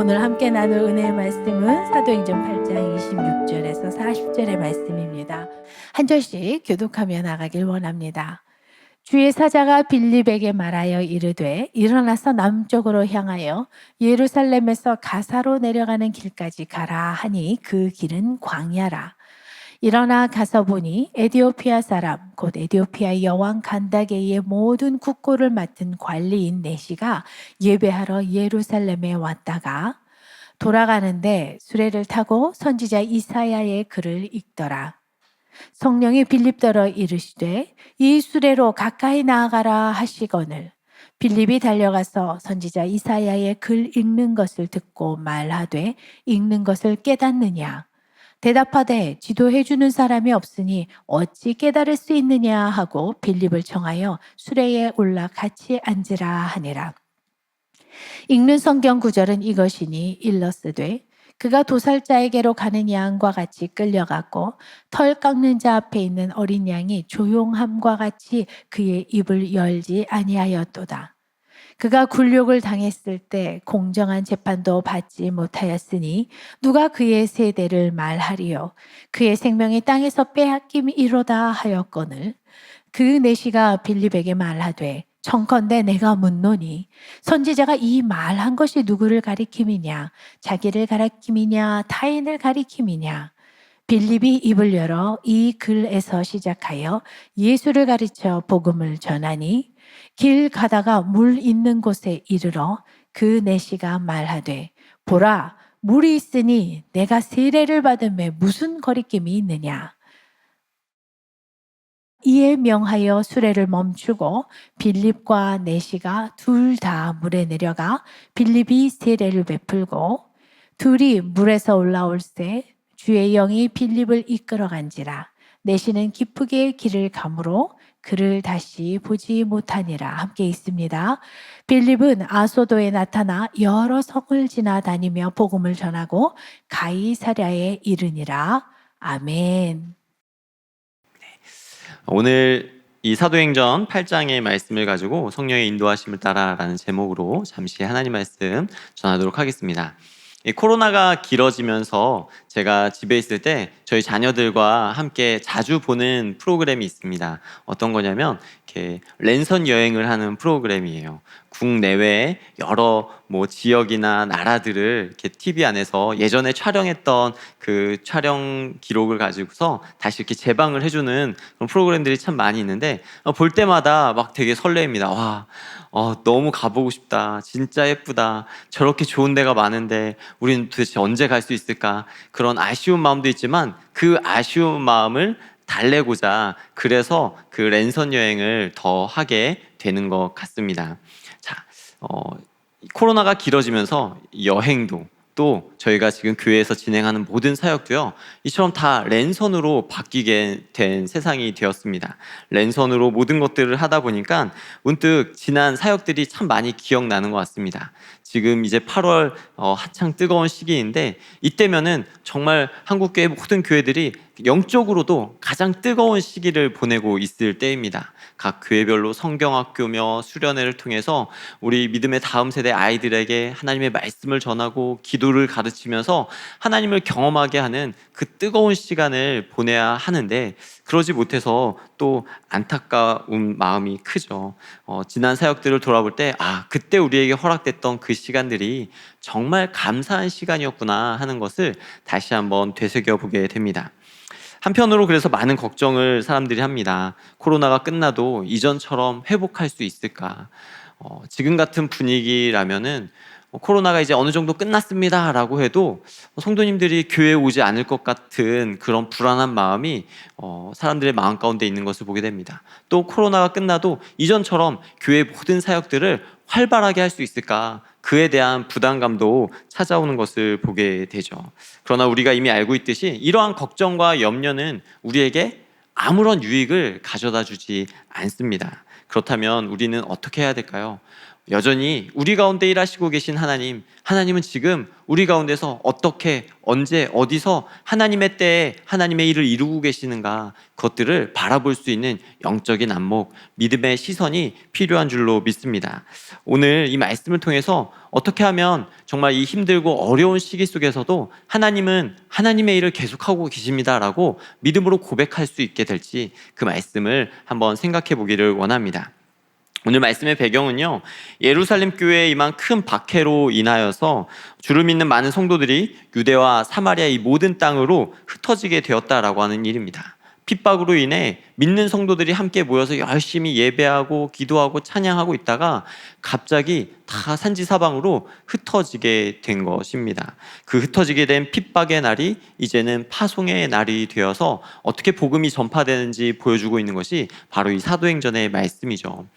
오늘 함께 나눌 은혜의 말씀은 사도행전 8장 26절에서 40절의 말씀입니다. 한 절씩 교독하며 나가길 원합니다. 주의 사자가 빌립에게 말하여 이르되 일어나서 남쪽으로 향하여 예루살렘에서 가사로 내려가는 길까지 가라 하니 그 길은 광야라. 일어나 가서 보니 에디오피아 사람 곧 에디오피아 여왕 간다게의 모든 국고를 맡은 관리인 내시가 예배하러 예루살렘에 왔다가 돌아가는데 수레를 타고 선지자 이사야의 글을 읽더라. 성령이 빌립더러 이르시되 이 수레로 가까이 나아가라 하시거늘 빌립이 달려가서 선지자 이사야의 글 읽는 것을 듣고 말하되 읽는 것을 깨닫느냐? 대답하되 지도해 주는 사람이 없으니 어찌 깨달을 수 있느냐 하고 빌립을 청하여 수레에 올라 같이 앉으라 하니라. 읽는 성경 구절은 이것이니 일러스되 그가 도살자에게로 가는 양과 같이 끌려갔고 털 깎는 자 앞에 있는 어린 양이 조용함과 같이 그의 입을 열지 아니하였도다. 그가 굴욕을 당했을 때 공정한 재판도 받지 못하였으니 누가 그의 세대를 말하리요. 그의 생명이 땅에서 빼앗김이로다 하였거늘 그 내시가 빌립에게 말하되 청컨대 내가 묻노니 선지자가 이 말한 것이 누구를 가리킴이냐 자기를 가리킴이냐 타인을 가리킴이냐. 빌립이 입을 열어 이 글에서 시작하여 예수를 가르쳐 복음을 전하니 길 가다가 물 있는 곳에 이르러 그 내시가 말하되 보라 물이 있으니 내가 세례를 받음에 무슨 거리낌이 있느냐. 이에 명하여 수레를 멈추고 빌립과 내시가 둘 다 물에 내려가 빌립이 세례를 베풀고 둘이 물에서 올라올새 주의 영이 빌립을 이끌어간지라. 내시는 기쁘게 길을 가므로 그를 다시 보지 못하니라. 함께 있습니다. 빌립은 아소도에 나타나 여러 성을 지나다니며 복음을 전하고 가이사랴에 이르니라. 아멘. 오늘 이 사도행전 8장의 말씀을 가지고 성령의 인도하심을 따라라는 제목으로 잠시 하나님 말씀 전하도록 하겠습니다. 이 코로나가 길어지면서 제가 집에 있을 때 저희 자녀들과 함께 자주 보는 프로그램이 있습니다. 어떤 거냐면 이렇게 랜선 여행을 하는 프로그램이에요. 국내외 여러 지역이나 나라들을 이렇게 TV 안에서 예전에 촬영했던 그 촬영 기록을 가지고서 다시 이렇게 재방을 해주는 그런 프로그램들이 참 많이 있는데 볼 때마다 막 되게 설레입니다. 와, 너무 가보고 싶다. 진짜 예쁘다. 저렇게 좋은 데가 많은데 우리는 도대체 언제 갈 수 있을까? 그런 아쉬운 마음도 있지만 그 아쉬운 마음을 달래고자 그래서 그 랜선 여행을 더 하게 되는 것 같습니다. 자, 코로나가 길어지면서 여행도 또 저희가 지금 교회에서 진행하는 모든 사역도요, 이처럼 다 랜선으로 바뀌게 된 세상이 되었습니다. 랜선으로 모든 것들을 하다 보니까 문득 지난 사역들이 참 많이 기억나는 것 같습니다. 지금 이제 8월 한창 뜨거운 시기인데 이때면은 정말 한국교회 모든 교회들이 영적으로도 가장 뜨거운 시기를 보내고 있을 때입니다. 각 교회별로 성경학교며 수련회를 통해서 우리 믿음의 다음 세대 아이들에게 하나님의 말씀을 전하고 기도를 가르치면서 하나님을 경험하게 하는 그 뜨거운 시간을 보내야 하는데 그러지 못해서 또 안타까운 마음이 크죠. 지난 사역들을 돌아볼 때 그때 우리에게 허락됐던 그 시간들이 정말 감사한 시간이었구나 하는 것을 다시 한번 되새겨보게 됩니다. 한편으로 그래서 많은 걱정을 사람들이 합니다. 코로나가 끝나도 이전처럼 회복할 수 있을까? 지금 같은 분위기라면은 코로나가 이제 어느 정도 끝났습니다 라고 해도 성도님들이 교회에 오지 않을 것 같은 그런 불안한 마음이 사람들의 마음 가운데 있는 것을 보게 됩니다. 또 코로나가 끝나도 이전처럼 교회 모든 사역들을 활발하게 할 수 있을까? 그에 대한 부담감도 찾아오는 것을 보게 되죠. 그러나 우리가 이미 알고 있듯이 이러한 걱정과 염려는 우리에게 아무런 유익을 가져다 주지 않습니다. 그렇다면 우리는 어떻게 해야 될까요? 여전히 우리 가운데 일하시고 계신 하나님은 지금 우리 가운데서 어떻게, 언제, 어디서 하나님의 때에 하나님의 일을 이루고 계시는가, 그것들을 바라볼 수 있는 영적인 안목, 믿음의 시선이 필요한 줄로 믿습니다. 오늘 이 말씀을 통해서 어떻게 하면 정말 이 힘들고 어려운 시기 속에서도 하나님은 하나님의 일을 계속하고 계십니다라고 믿음으로 고백할 수 있게 될지, 그 말씀을 한번 생각해 보기를 원합니다. 오늘 말씀의 배경은요, 예루살렘 교회에 임한 큰 박해로 인하여서 주를 믿는 많은 성도들이 유대와 사마리아 이 모든 땅으로 흩어지게 되었다라고 하는 일입니다. 핍박으로 인해 믿는 성도들이 함께 모여서 열심히 예배하고 기도하고 찬양하고 있다가 갑자기 다 산지사방으로 흩어지게 된 것입니다. 그 흩어지게 된 핍박의 날이 이제는 파송의 날이 되어서 어떻게 복음이 전파되는지 보여주고 있는 것이 바로 이 사도행전의 말씀이죠.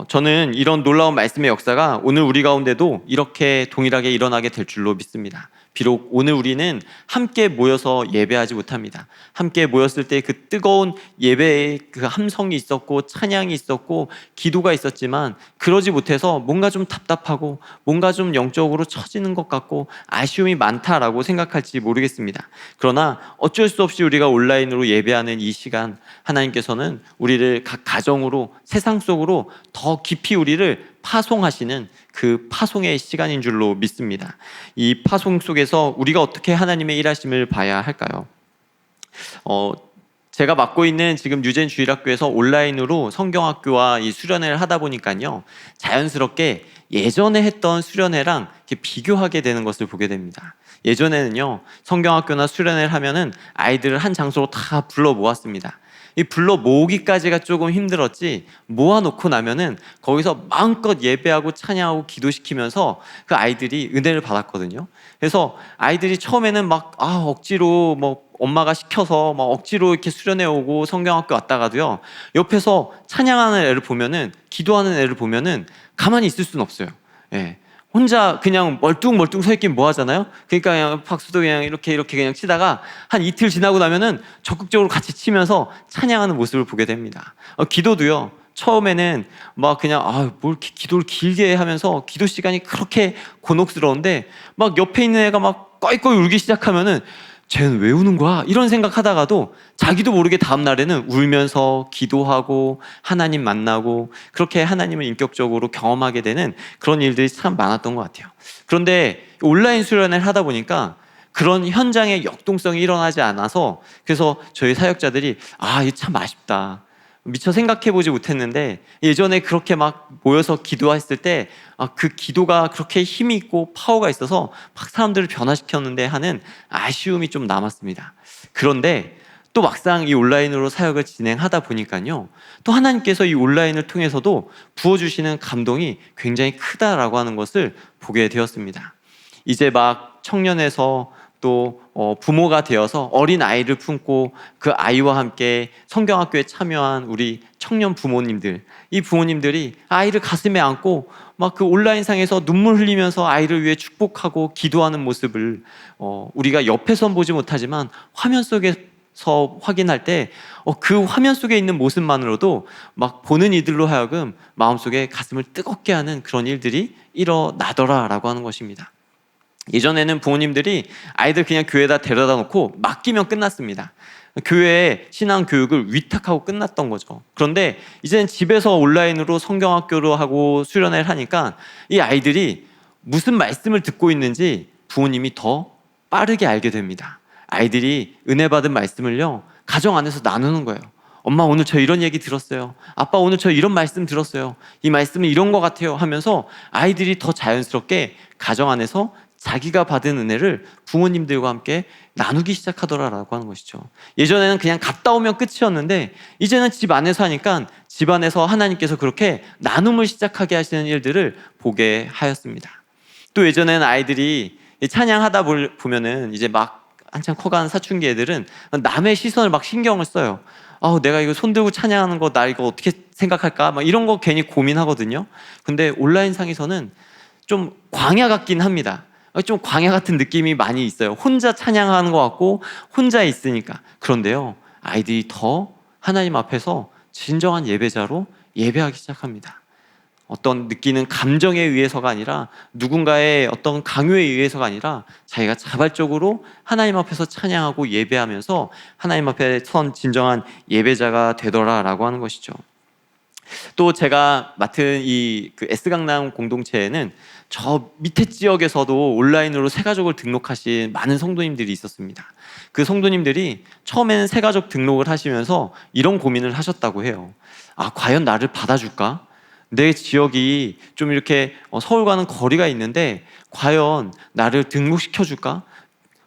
저는 이런 놀라운 말씀의 역사가 오늘 우리 가운데도 이렇게 동일하게 일어나게 될 줄로 믿습니다. 비록 오늘 우리는 함께 모여서 예배하지 못합니다. 함께 모였을 때 그 뜨거운 예배의 그 함성이 있었고 찬양이 있었고 기도가 있었지만, 그러지 못해서 뭔가 좀 답답하고 뭔가 좀 영적으로 처지는 것 같고 아쉬움이 많다라고 생각할지 모르겠습니다. 그러나 어쩔 수 없이 우리가 온라인으로 예배하는 이 시간, 하나님께서는 우리를 각 가정으로, 세상 속으로 더 깊이 우리를 파송하시는 그 파송의 시간인 줄로 믿습니다. 이 파송 속에서 우리가 어떻게 하나님의 일하심을 봐야 할까요? 제가 맡고 있는 지금 유젠 주일학교에서 온라인으로 성경학교와 이 수련회를 하다 보니까요, 자연스럽게 예전에 했던 수련회랑 이렇게 비교하게 되는 것을 보게 됩니다. 예전에는요, 성경학교나 수련회를 하면은 아이들을 한 장소로 다 불러 모았습니다. 이 불러 모으기까지가 조금 힘들었지, 모아놓고 나면은 거기서 마음껏 예배하고 찬양하고 기도시키면서 그 아이들이 은혜를 받았거든요. 그래서 아이들이 처음에는 막 억지로 엄마가 시켜서 막 억지로 이렇게 수련회 오고 성경학교 왔다가도요, 옆에서 찬양하는 애를 보면은, 기도하는 애를 보면은 가만히 있을 수는 없어요. 예. 혼자 그냥 멀뚱멀뚱 서 있긴 뭐 하잖아요. 그러니까 그냥 박수도 그냥 이렇게 그냥 치다가 한 이틀 지나고 나면은 적극적으로 같이 치면서 찬양하는 모습을 보게 됩니다. 기도도요, 처음에는 막 그냥 뭘 이렇게 기도를 길게 하면서 기도 시간이 그렇게 곤혹스러운데, 막 옆에 있는 애가 막 꺼이꺼이 울기 시작하면은 쟤는 왜 우는 거야? 이런 생각하다가도 자기도 모르게 다음 날에는 울면서 기도하고 하나님 만나고 그렇게 하나님을 인격적으로 경험하게 되는 그런 일들이 참 많았던 것 같아요. 그런데 온라인 수련회를 하다 보니까 그런 현장의 역동성이 일어나지 않아서, 그래서 저희 사역자들이 이게 참 아쉽다, 미처 생각해보지 못했는데 예전에 그렇게 막 모여서 기도했을 때 그 기도가 그렇게 힘이 있고 파워가 있어서 막 사람들을 변화시켰는데 하는 아쉬움이 좀 남았습니다. 그런데 또 막상 이 온라인으로 사역을 진행하다 보니까요, 또 하나님께서 이 온라인을 통해서도 부어주시는 감동이 굉장히 크다라고 하는 것을 보게 되었습니다. 이제 막 청년에서 또 부모가 되어서 어린 아이를 품고 그 아이와 함께 성경학교에 참여한 우리 청년 부모님들, 이 부모님들이 아이를 가슴에 안고 막 그 온라인상에서 눈물 흘리면서 아이를 위해 축복하고 기도하는 모습을 우리가 옆에선 보지 못하지만 화면 속에서 확인할 때 그 화면 속에 있는 모습만으로도 막 보는 이들로 하여금 마음속에 가슴을 뜨겁게 하는 그런 일들이 일어나더라라고 하는 것입니다. 예전에는 부모님들이 아이들 그냥 교회에다 데려다 놓고 맡기면 끝났습니다. 교회에 신앙 교육을 위탁하고 끝났던 거죠. 그런데 이제는 집에서 온라인으로 성경학교로 하고 수련회를 하니까 이 아이들이 무슨 말씀을 듣고 있는지 부모님이 더 빠르게 알게 됩니다. 아이들이 은혜 받은 말씀을요, 가정 안에서 나누는 거예요. 엄마 오늘 저 이런 얘기 들었어요. 아빠 오늘 저 이런 말씀 들었어요. 이 말씀은 이런 것 같아요 하면서 아이들이 더 자연스럽게 가정 안에서 자기가 받은 은혜를 부모님들과 함께 나누기 시작하더라라고 하는 것이죠. 예전에는 그냥 갔다 오면 끝이었는데 이제는 집 안에서 하니까 집 안에서 하나님께서 그렇게 나눔을 시작하게 하시는 일들을 보게 하였습니다. 또 예전에는 아이들이 찬양하다 보면은 이제 막 한참 커가는 사춘기 애들은 남의 시선을 막 신경을 써요. 내가 이거 손들고 찬양하는 거 나 이거 어떻게 생각할까? 막 이런 거 괜히 고민하거든요. 근데 온라인 상에서는 좀 광야 같긴 합니다. 좀 광야 같은 느낌이 많이 있어요. 혼자 찬양하는 것 같고 혼자 있으니까. 그런데요, 아이들이 더 하나님 앞에서 진정한 예배자로 예배하기 시작합니다. 어떤 느끼는 감정에 의해서가 아니라 누군가의 어떤 강요에 의해서가 아니라 자기가 자발적으로 하나님 앞에서 찬양하고 예배하면서 하나님 앞에 선 진정한 예배자가 되더라라고 하는 것이죠. 또 제가 맡은 이 S강남 공동체에는 저 밑에 지역에서도 온라인으로 새가족을 등록하신 많은 성도님들이 있었습니다. 그 성도님들이 처음에는 새가족 등록을 하시면서 이런 고민을 하셨다고 해요. 아, 과연 나를 받아줄까? 내 지역이 좀 이렇게 서울과는 거리가 있는데 과연 나를 등록시켜줄까?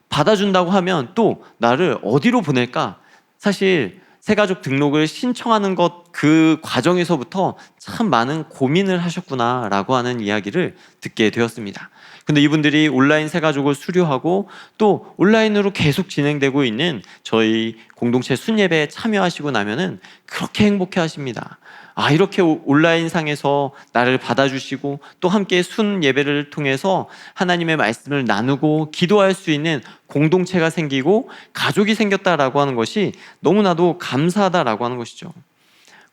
받아준다고 하면 또 나를 어디로 보낼까? 사실 새가족 등록을 신청하는 그 과정에서부터 참 많은 고민을 하셨구나라고 하는 이야기를 듣게 되었습니다. 근데 이분들이 온라인 새가족을 수료하고 또 온라인으로 계속 진행되고 있는 저희 공동체 순예배에 참여하시고 나면은 그렇게 행복해 하십니다. 아, 이렇게 온라인 상에서 나를 받아주시고 또 함께 순 예배를 통해서 하나님의 말씀을 나누고 기도할 수 있는 공동체가 생기고 가족이 생겼다라고 하는 것이 너무나도 감사하다라고 하는 것이죠.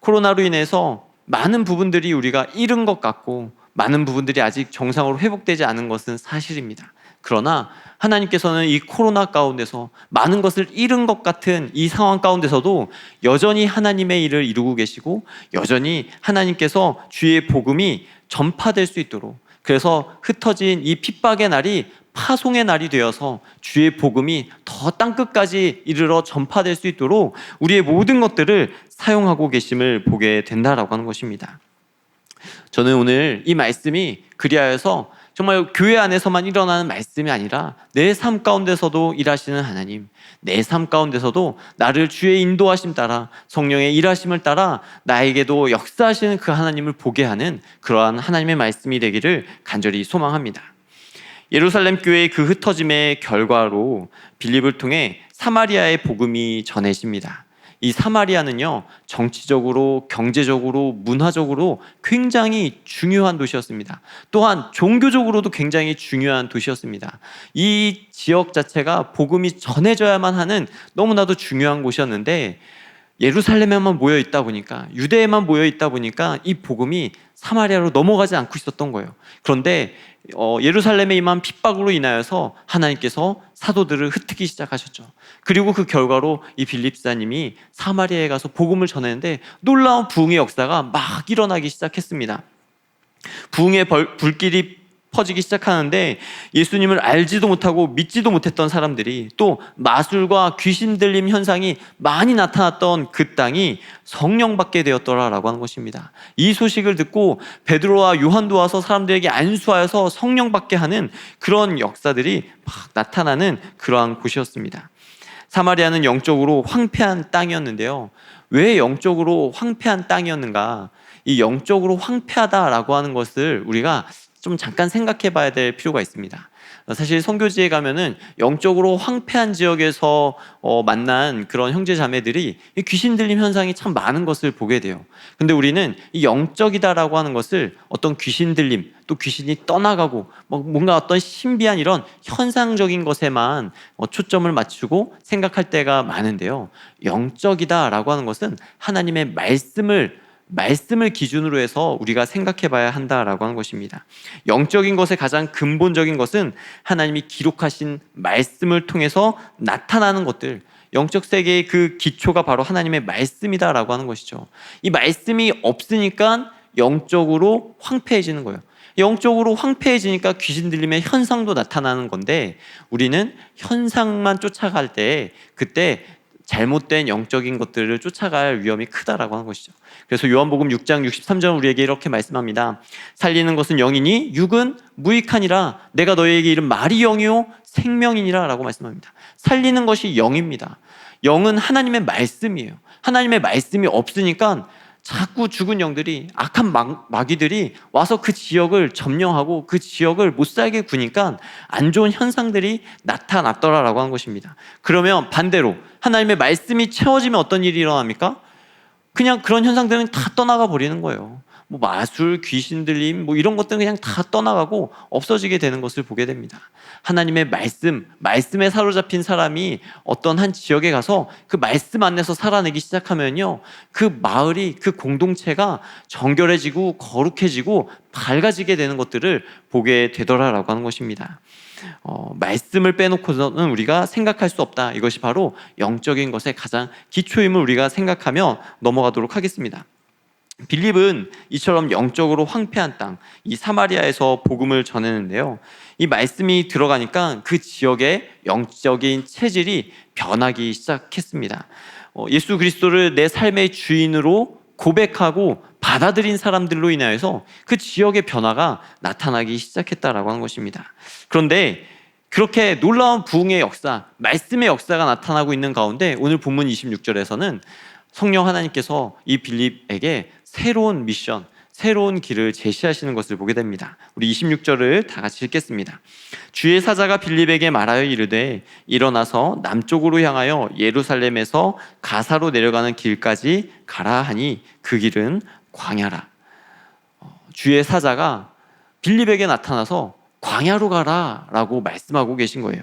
코로나로 인해서 많은 부분들이 우리가 잃은 것 같고 많은 부분들이 아직 정상으로 회복되지 않은 것은 사실입니다. 그러나 하나님께서는 이 코로나 가운데서 많은 것을 잃은 것 같은 이 상황 가운데서도 여전히 하나님의 일을 이루고 계시고 여전히 하나님께서 주의 복음이 전파될 수 있도록, 그래서 흩어진 이 핍박의 날이 파송의 날이 되어서 주의 복음이 더 땅끝까지 이르러 전파될 수 있도록 우리의 모든 것들을 사용하고 계심을 보게 된다라고 하는 것입니다. 저는 오늘 이 말씀이 그리하여서 정말 교회 안에서만 일어나는 말씀이 아니라 내 삶 가운데서도 일하시는 하나님, 내 삶 가운데서도 나를 주의 인도하심 따라 성령의 일하심을 따라 나에게도 역사하시는 그 하나님을 보게 하는 그러한 하나님의 말씀이 되기를 간절히 소망합니다. 예루살렘 교회의 그 흩어짐의 결과로 빌립을 통해 사마리아의 복음이 전해집니다. 이 사마리아는요, 정치적으로, 경제적으로, 문화적으로 굉장히 중요한 도시였습니다. 또한 종교적으로도 굉장히 중요한 도시였습니다. 이 지역 자체가 복음이 전해져야만 하는 너무나도 중요한 곳이었는데 예루살렘에만 모여 있다 보니까, 유대에만 모여 있다 보니까 이 복음이 사마리아로 넘어가지 않고 있었던 거예요. 그런데 예루살렘에 임한 핍박으로 인하여서 하나님께서 사도들을 흩트기 시작하셨죠. 그리고 그 결과로 이 빌립사님이 사마리아에 가서 복음을 전했는데 놀라운 부흥의 역사가 막 일어나기 시작했습니다. 부흥의 불길이 퍼지기 시작하는데 예수님을 알지도 못하고 믿지도 못했던 사람들이, 또 마술과 귀신 들림 현상이 많이 나타났던 그 땅이 성령 받게 되었더라라고 하는 것입니다. 이 소식을 듣고 베드로와 요한도 와서 사람들에게 안수하여서 성령 받게 하는 그런 역사들이 막 나타나는 그러한 곳이었습니다. 사마리아는 영적으로 황폐한 땅이었는데요. 왜 영적으로 황폐한 땅이었는가? 이 영적으로 황폐하다라고 하는 것을 우리가 좀 잠깐 생각해 봐야 될 필요가 있습니다. 사실 선교지에 가면은 영적으로 황폐한 지역에서 만난 그런 형제 자매들이 귀신 들림 현상이 참 많은 것을 보게 돼요. 근데 우리는 이 영적이다라고 하는 것을 어떤 귀신 들림, 또 귀신이 떠나가고 뭔가 어떤 신비한 이런 현상적인 것에만 초점을 맞추고 생각할 때가 많은데요. 영적이다라고 하는 것은 하나님의 말씀을 기준으로 해서 우리가 생각해 봐야 한다라고 하는 것입니다. 영적인 것의 가장 근본적인 것은 하나님이 기록하신 말씀을 통해서 나타나는 것들, 영적 세계의 그 기초가 바로 하나님의 말씀이다라고 하는 것이죠. 이 말씀이 없으니까 영적으로 황폐해지는 거예요. 영적으로 황폐해지니까 귀신 들림의 현상도 나타나는 건데, 우리는 현상만 쫓아갈 때 그때 잘못된 영적인 것들을 쫓아갈 위험이 크다라고 하는 것이죠. 그래서 요한복음 6장 63절 우리에게 이렇게 말씀합니다. 살리는 것은 영이니 육은 무익하니라. 내가 너희에게 이른 말이 영이요 생명이니라 라고 말씀합니다. 살리는 것이 영입니다. 영은 하나님의 말씀이에요. 하나님의 말씀이 없으니까 자꾸 죽은 영들이, 악한 마귀들이 와서 그 지역을 점령하고 그 지역을 못 살게 구니까 안 좋은 현상들이 나타났더라라고 하는 것입니다. 그러면 반대로 하나님의 말씀이 채워지면 어떤 일이 일어납니까? 그냥 그런 현상들은 다 떠나가 버리는 거예요. 뭐 마술, 귀신 들림 뭐 이런 것들은 그냥 다 떠나가고 없어지게 되는 것을 보게 됩니다. 하나님의 말씀에 사로잡힌 사람이 어떤 한 지역에 가서 그 말씀 안에서 살아내기 시작하면요, 그 마을이, 그 공동체가 정결해지고 거룩해지고 밝아지게 되는 것들을 보게 되더라라고 하는 것입니다. 말씀을 빼놓고서는 우리가 생각할 수 없다. 이것이 바로 영적인 것의 가장 기초임을 우리가 생각하며 넘어가도록 하겠습니다. 빌립은 이처럼 영적으로 황폐한 땅, 이 사마리아에서 복음을 전했는데요, 이 말씀이 들어가니까 그 지역의 영적인 체질이 변하기 시작했습니다. 예수 그리스도를 내 삶의 주인으로 고백하고 받아들인 사람들로 인하여서 그 지역의 변화가 나타나기 시작했다라고 하는 것입니다. 그런데 그렇게 놀라운 부흥의 역사, 말씀의 역사가 나타나고 있는 가운데 오늘 본문 26절에서는 성령 하나님께서 이 빌립에게 새로운 미션, 새로운 길을 제시하시는 것을 보게 됩니다. 우리 26절을 다 같이 읽겠습니다. 주의 사자가 빌립에게 말하여 이르되 일어나서 남쪽으로 향하여 예루살렘에서 가사로 내려가는 길까지 가라 하니 그 길은 광야라. 주의 사자가 빌립에게 나타나서 광야로 가라 라고 말씀하고 계신 거예요.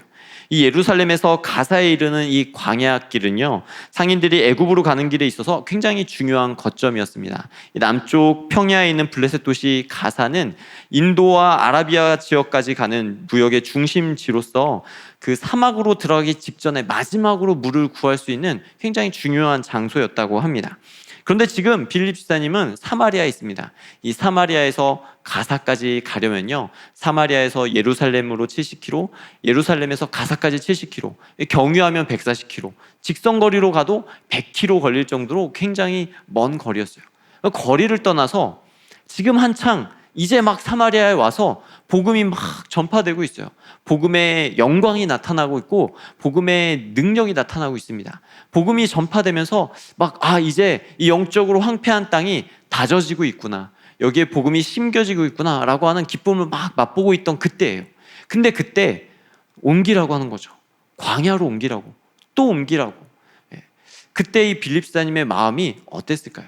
이 예루살렘에서 가사에 이르는 이 광야길은요, 상인들이 애굽으로 가는 길에 있어서 굉장히 중요한 거점이었습니다. 이 남쪽 평야에 있는 블레셋 도시 가사는 인도와 아라비아 지역까지 가는 무역의 중심지로서 그 사막으로 들어가기 직전에 마지막으로 물을 구할 수 있는 굉장히 중요한 장소였다고 합니다. 그런데 지금 빌립 집사님은 사마리아에 있습니다. 이 사마리아에서 가사까지 가려면요, 사마리아에서 예루살렘으로 70km, 예루살렘에서 가사까지 70km, 경유하면 140km, 직선거리로 가도 100km 걸릴 정도로 굉장히 먼 거리였어요. 거리를 떠나서 지금 한창 이제 막 사마리아에 와서 복음이 막 전파되고 있어요. 복음의 영광이 나타나고 있고 복음의 능력이 나타나고 있습니다. 복음이 전파되면서 막 이제 이 영적으로 황폐한 땅이 다져지고 있구나, 여기에 복음이 심겨지고 있구나 라고 하는 기쁨을 막 맛보고 있던 그때예요. 근데 그때 옮기라고 하는 거죠. 광야로 옮기라고, 또 옮기라고. 그때 이 빌립 집사님의 마음이 어땠을까요?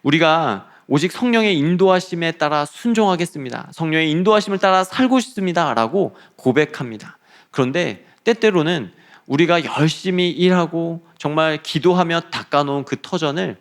우리가 오직 성령의 인도하심에 따라 순종하겠습니다, 성령의 인도하심을 따라 살고 싶습니다 라고 고백합니다. 그런데 때때로는 우리가 열심히 일하고 정말 기도하며 닦아놓은 그 터전을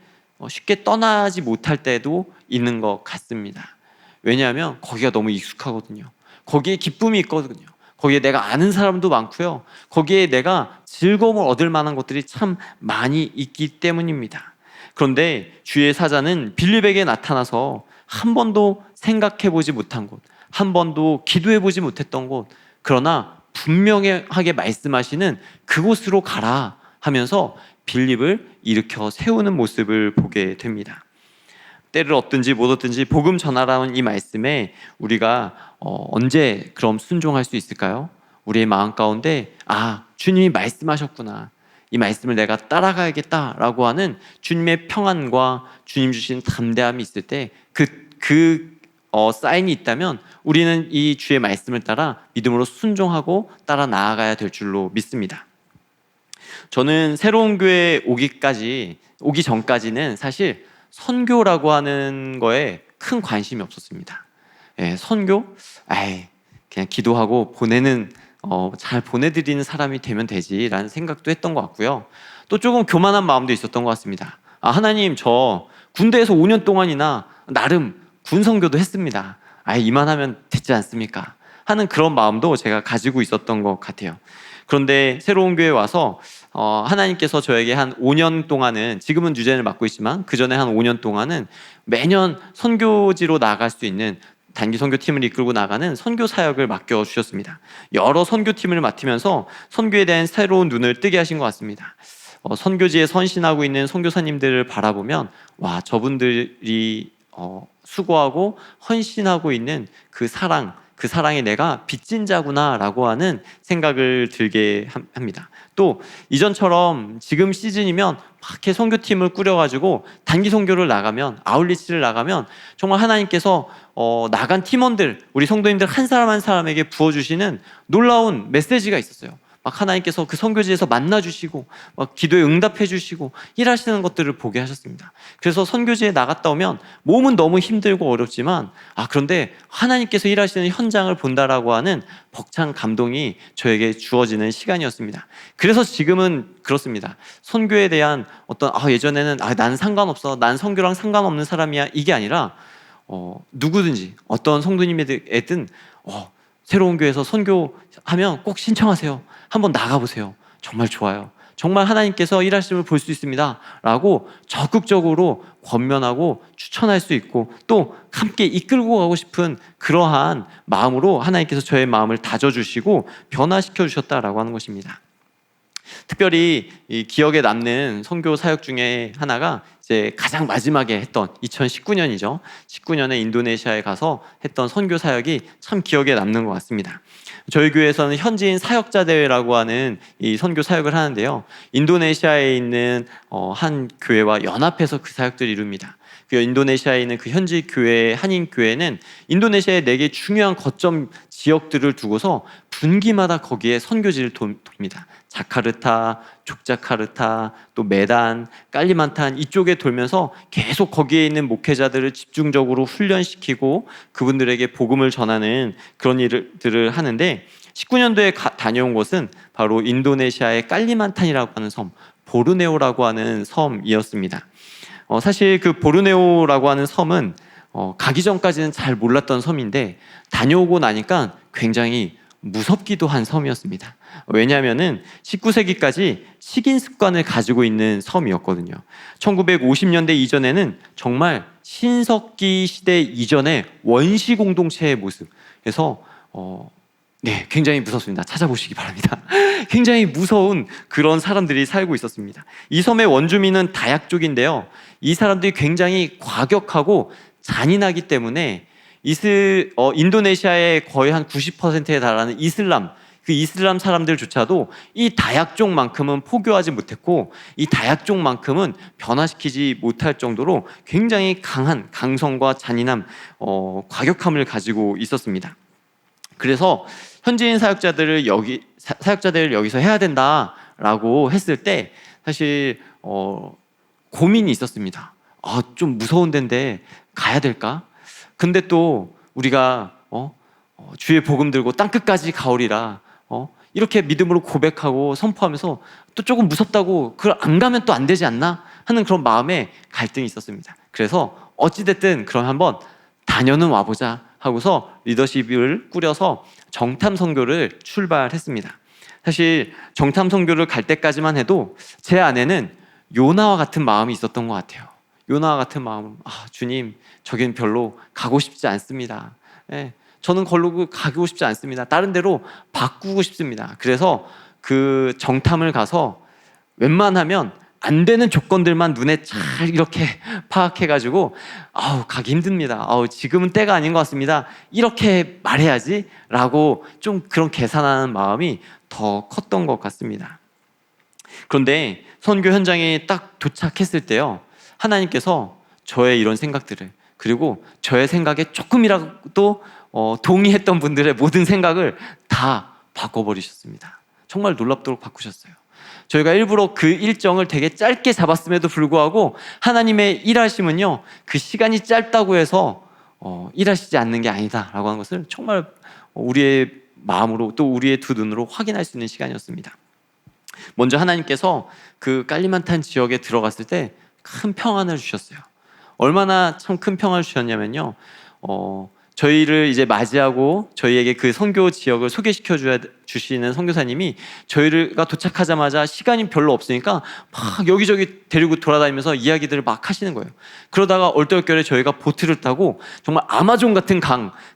쉽게 떠나지 못할 때도 있는 것 같습니다. 왜냐하면 거기가 너무 익숙하거든요. 거기에 기쁨이 있거든요. 거기에 내가 아는 사람도 많고요, 거기에 내가 즐거움을 얻을 만한 것들이 참 많이 있기 때문입니다. 그런데 주의 사자는 빌립에게 나타나서 한 번도 생각해보지 못한 곳, 한 번도 기도해보지 못했던 곳, 그러나 분명하게 말씀하시는 그곳으로 가라 하면서 빌립을 일으켜 세우는 모습을 보게 됩니다. 때를 얻든지 못 얻든지 복음 전하라는 이 말씀에 우리가 언제 그럼 순종할 수 있을까요? 우리의 마음 가운데 주님이 말씀하셨구나, 이 말씀을 내가 따라가야겠다라고 하는 주님의 평안과 주님 주신 담대함이 있을 때 사인이 있다면 우리는 이 주의 말씀을 따라 믿음으로 순종하고 따라 나아가야 될 줄로 믿습니다. 저는 새로운 교회에 오기 전까지는 사실 선교라고 하는 거에 큰 관심이 없었습니다. 선교? 그냥 기도하고 잘 보내드리는 사람이 되면 되지라는 생각도 했던 것 같고요. 또 조금 교만한 마음도 있었던 것 같습니다. 하나님, 저 군대에서 5년 동안이나 나름 군 선교도 했습니다. 이만하면 됐지 않습니까? 하는 그런 마음도 제가 가지고 있었던 것 같아요. 그런데 새로운 교회에 와서 하나님께서 저에게 한 5년 동안은, 지금은 유전을 맡고 있지만 그 전에 한 5년 동안은 매년 선교지로 나갈 수 있는 단기 선교팀을 이끌고 나가는 선교 사역을 맡겨주셨습니다. 여러 선교팀을 맡으면서 선교에 대한 새로운 눈을 뜨게 하신 것 같습니다. 선교지에 선신하고 있는 선교사님들을 바라보면 저분들이 수고하고 헌신하고 있는 그 사랑에 내가 빚진 자구나 라고 하는 생각을 들게 합니다. 또 이전처럼 지금 시즌이면 막 이렇게 선교팀을 꾸려가지고 단기 선교를 나가면, 아울리치를 나가면 정말 하나님께서 나간 팀원들, 우리 성도님들 한 사람 한 사람에게 부어주시는 놀라운 메시지가 있었어요. 막 하나님께서 그 선교지에서 만나주시고 막 기도에 응답해주시고 일하시는 것들을 보게 하셨습니다. 그래서 선교지에 나갔다 오면 몸은 너무 힘들고 어렵지만 그런데 하나님께서 일하시는 현장을 본다라고 하는 벅찬 감동이 저에게 주어지는 시간이었습니다. 그래서 지금은 그렇습니다. 선교에 대한 어떤 예전에는 난 상관없어, 난 선교랑 상관없는 사람이야, 이게 아니라 누구든지 어떤 성도님이든 새로운 교회에서 선교하면 꼭 신청하세요. 한번 나가보세요. 정말 좋아요. 정말 하나님께서 일하심을 볼 수 있습니다 라고 적극적으로 권면하고 추천할 수 있고 또 함께 이끌고 가고 싶은 그러한 마음으로 하나님께서 저의 마음을 다져주시고 변화시켜 주셨다라고 하는 것입니다. 특별히 이 기억에 남는 선교 사역 중에 하나가 이제 가장 마지막에 했던 2019년이죠. 19년에 인도네시아에 가서 했던 선교 사역이 참 기억에 남는 것 같습니다. 저희 교회에서는 현지인 사역자 대회라고 하는 이 선교 사역을 하는데요. 인도네시아에 있는 한 교회와 연합해서 그 사역들을 이룹니다. 그 인도네시아에 있는 그 현지 교회, 한인 교회는 인도네시아의 4개 중요한 거점 지역들을 두고서 분기마다 거기에 선교지를 돕니다. 자카르타, 족자카르타, 또 메단, 깔리만탄 이쪽에 돌면서 계속 거기에 있는 목회자들을 집중적으로 훈련시키고 그분들에게 복음을 전하는 그런 일들을 하는데 19년도에 다녀온 곳은 바로 인도네시아의 깔리만탄이라고 하는 섬, 보르네오라고 하는 섬이었습니다. 사실 그 보르네오라고 하는 섬은 가기 전까지는 잘 몰랐던 섬인데 다녀오고 나니까 굉장히 무섭기도 한 섬이었습니다. 왜냐하면은 19세기까지 식인 습관을 가지고 있는 섬이었거든요. 1950년대 이전에는 정말 신석기 시대 이전의 원시 공동체의 모습. 그래서 굉장히 무섭습니다. 찾아보시기 바랍니다. 굉장히 무서운 그런 사람들이 살고 있었습니다. 이 섬의 원주민은 다약족인데요. 이 사람들이 굉장히 과격하고 잔인하기 때문에 인도네시아의 거의 한 90%에 달하는 그 이슬람 사람들조차도 이 다약족만큼은 포교하지 못했고 이 다약족만큼은 변화시키지 못할 정도로 굉장히 강한 강성과 잔인함, 과격함을 가지고 있었습니다. 그래서 현지인 사역자들을 여기서 해야 된다라고 했을 때 사실 고민이 있었습니다. 좀 무서운 데인데 가야 될까? 근데 또 우리가 주의 복음 들고 땅끝까지 가오리라 이렇게 믿음으로 고백하고 선포하면서 또 조금 무섭다고 그걸 안 가면 또 안 되지 않나 하는 그런 마음에 갈등이 있었습니다. 그래서 어찌됐든 그럼 한번 다녀는 와보자 하고서 리더십을 꾸려서 정탐 선교를 출발했습니다. 사실 정탐 선교를 갈 때까지만 해도 제 안에는 요나와 같은 마음이 있었던 것 같아요. 요나와 같은 마음은 주님, 저긴 별로 가고 싶지 않습니다. 저는 걸로 가고 싶지 않습니다. 다른 데로 바꾸고 싶습니다. 그래서 그 정탐을 가서 웬만하면 안 되는 조건들만 눈에 잘 이렇게 파악해가지고 가기 힘듭니다. 지금은 때가 아닌 것 같습니다. 이렇게 말해야지 라고 좀 그런 계산하는 마음이 더 컸던 것 같습니다. 그런데 선교 현장에 딱 도착했을 때요, 하나님께서 저의 이런 생각들을, 그리고 저의 생각에 조금이라도 동의했던 분들의 모든 생각을 다 바꿔버리셨습니다. 정말 놀랍도록 바꾸셨어요. 저희가 일부러 그 일정을 되게 짧게 잡았음에도 불구하고 하나님의 일하심은요, 그 시간이 짧다고 해서 일하시지 않는 게 아니다라고 하는 것을 정말 우리의 마음으로 또 우리의 두 눈으로 확인할 수 있는 시간이었습니다. 먼저 하나님께서 그 깔리만탄 지역에 들어갔을 때 큰 평안을 주셨어요. 얼마나 참 큰 평안을 주셨냐면요, 저희를 이제 맞이하고 저희에게 그 선교 지역을 소개시켜 주시는 선교사님이 저희가 도착하자마자 시간이 별로 없으니까 막 여기저기 데리고 돌아다니면서 이야기들을 막 하시는 거예요. 그러다가 얼떨결에 저희가 보트를 타고 정말 아마존 같은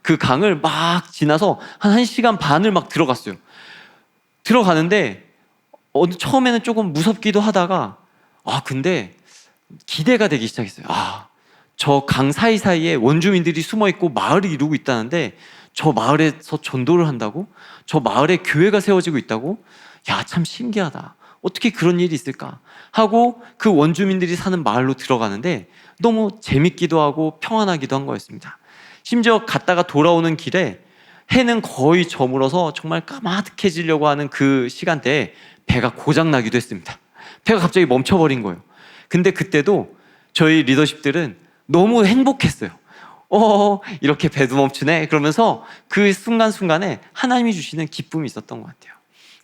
그 강을 막 지나서 한 1시간 반을 막 들어갔어요. 들어가는데 처음에는 조금 무섭기도 하다가 근데 기대가 되기 시작했어요. 저 강 사이사이에 원주민들이 숨어있고 마을을 이루고 있다는데 저 마을에서 전도를 한다고? 저 마을에 교회가 세워지고 있다고? 참 신기하다. 어떻게 그런 일이 있을까? 하고 그 원주민들이 사는 마을로 들어가는데 너무 재밌기도 하고 평안하기도 한 거였습니다. 심지어 갔다가 돌아오는 길에 해는 거의 저물어서 정말 까마득해지려고 하는 그 시간대에 배가 고장나기도 했습니다. 배가 갑자기 멈춰버린 거예요. 근데 그때도 저희 리더십들은 너무 행복했어요. 이렇게 배도 멈추네 그러면서 그 순간순간에 하나님이 주시는 기쁨이 있었던 것 같아요.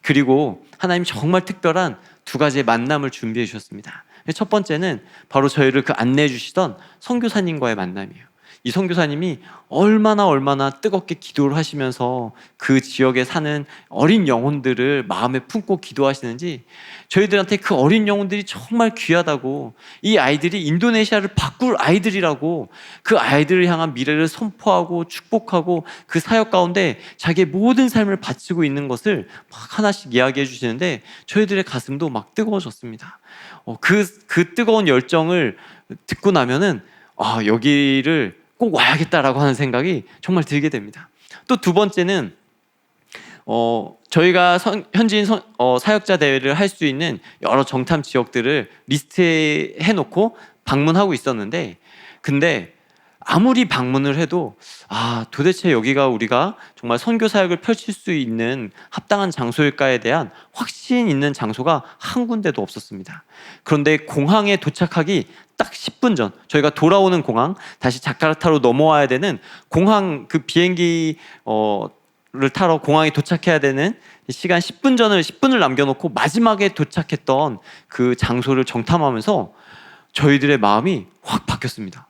그리고 하나님이 정말 특별한 두 가지의 만남을 준비해 주셨습니다. 첫 번째는 바로 저희를 그 안내해 주시던 선교사님과의 만남이에요. 이 선교사님이 얼마나 뜨겁게 기도를 하시면서 그 지역에 사는 어린 영혼들을 마음에 품고 기도하시는지, 저희들한테 그 어린 영혼들이 정말 귀하다고, 이 아이들이 인도네시아를 바꿀 아이들이라고, 그 아이들을 향한 미래를 선포하고 축복하고 그 사역 가운데 자기의 모든 삶을 바치고 있는 것을 막 하나씩 이야기해 주시는데 저희들의 가슴도 막 뜨거워졌습니다. 그 뜨거운 열정을 듣고 나면은 여기를 꼭 와야겠다라고 하는 생각이 정말 들게 됩니다. 또 두 번째는 저희가 현지인 사역자 대회를 할 수 있는 여러 정탐 지역들을 리스트해 놓고 방문하고 있었는데, 근데 아무리 방문을 해도 도대체 여기가 우리가 정말 선교 사역을 펼칠 수 있는 합당한 장소일까에 대한 확신 있는 장소가 한 군데도 없었습니다. 그런데 공항에 도착하기 딱 10분 전, 저희가 돌아오는 공항, 다시 자카르타로 넘어와야 되는 공항, 그 비행기를 타러 공항에 도착해야 되는 시간 10분을 남겨놓고 마지막에 도착했던 그 장소를 정탐하면서 저희들의 마음이 확 바뀌었습니다.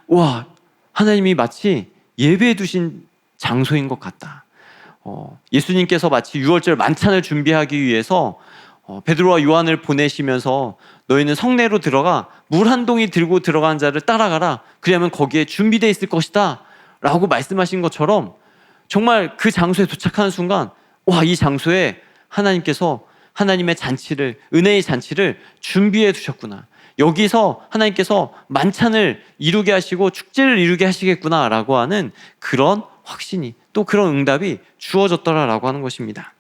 와, 하나님이 마치 예배해 두신 장소인 것 같다. 예수님께서 마치 유월절 만찬을 준비하기 위해서 베드로와 요한을 보내시면서 너희는 성내로 들어가 물 한 동이 들고 들어간 자를 따라가라. 그러면 거기에 준비되어 있을 것이다 라고 말씀하신 것처럼, 정말 그 장소에 도착하는 순간 이 장소에 하나님께서 하나님의 잔치를, 은혜의 잔치를 준비해 두셨구나. 여기서 하나님께서 만찬을 이루게 하시고 축제를 이루게 하시겠구나 라고 하는 그런 확신이, 또 그런 응답이 주어졌더라라고 하는 것입니다.